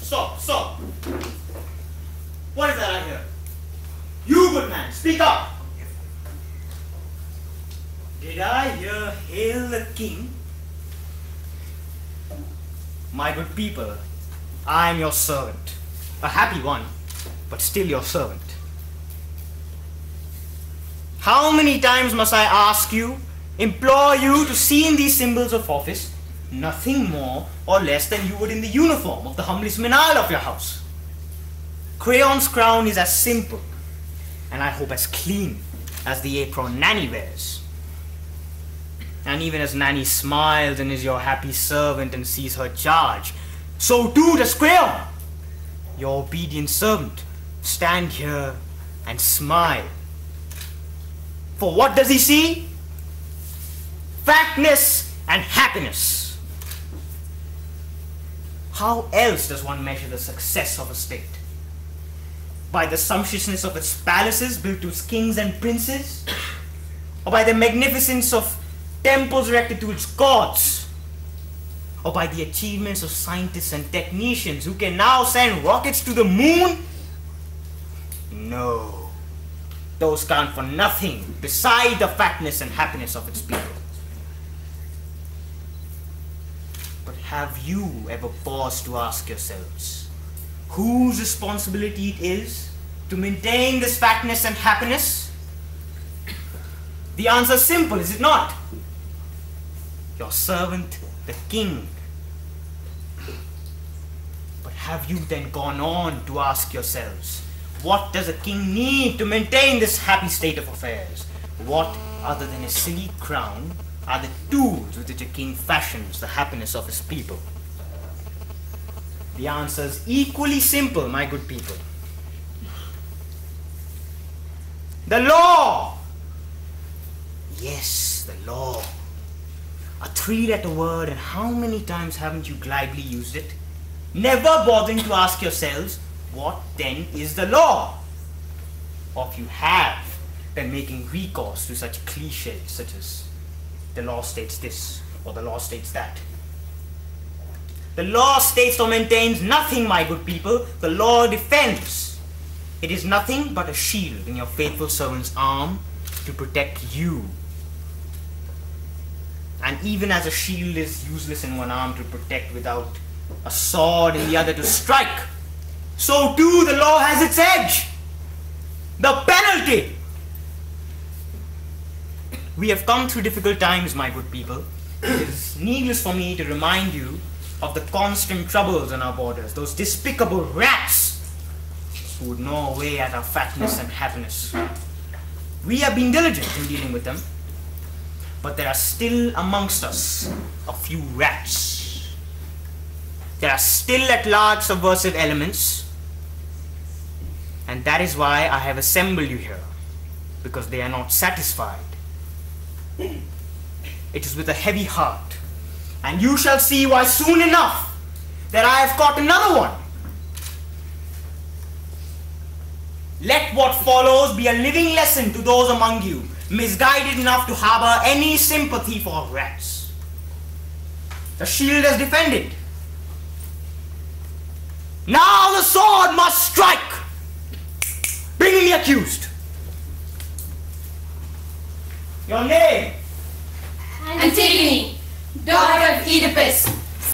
Stop, stop. What is that I hear? You, good man, speak up. Did I hear hail the king? My good people, I am your servant. A happy one, but still your servant. How many times must I ask you, implore you to see in these symbols of office nothing more or less than you would in the uniform of the humblest menal of your house? Crayon's crown is as simple, and I hope as clean, as the apron Nanny wears. And even as Nanny smiles and is your happy servant and sees her charge, so too does Crayon, your obedient servant, stand here and smile. For what does he see? Fatness and happiness. How else does one measure the success of a state? By the sumptuousness of its palaces built to its kings and princes? Or by the magnificence of temples erected to its gods? Or by the achievements of scientists and technicians who can now send rockets to the moon? No. Those count for nothing beside the fatness and happiness of its people. But have you ever paused to ask yourselves whose responsibility it is to maintain this fatness and happiness? The answer is simple, is it not? Your servant, the king. But have you then gone on to ask yourselves, what does a king need to maintain this happy state of affairs? What, other than a silly crown, are the tools with which a king fashions the happiness of his people? The answer is equally simple, my good people. The law! Yes, the law. A three-letter word, and how many times haven't you glibly used it? Never bothering to ask yourselves, what then is the law? Or if you have, then making recourse to such cliches such as the law states this or the law states that. The law states or maintains nothing, my good people. The law defends. It is nothing but a shield in your faithful servant's arm to protect you. And even as a shield is useless in one arm to protect without a sword in the other to strike, so too the law has its edge, the penalty. We have come through difficult times, my good people. It is needless for me to remind you of the constant troubles on our borders, those despicable rats who would gnaw away at our fatness and happiness. We have been diligent in dealing with them, but there are still amongst us a few rats. There are still at large subversive elements, and that is why I have assembled you here, because they are not satisfied. It is with a heavy heart, and you shall see why soon enough that I have caught another one. Let what follows be a living lesson to those among you misguided enough to harbor any sympathy for rats. The shield is defended. Now the sword must strike. Bring in the accused. Your name? Antigone, daughter of Oedipus.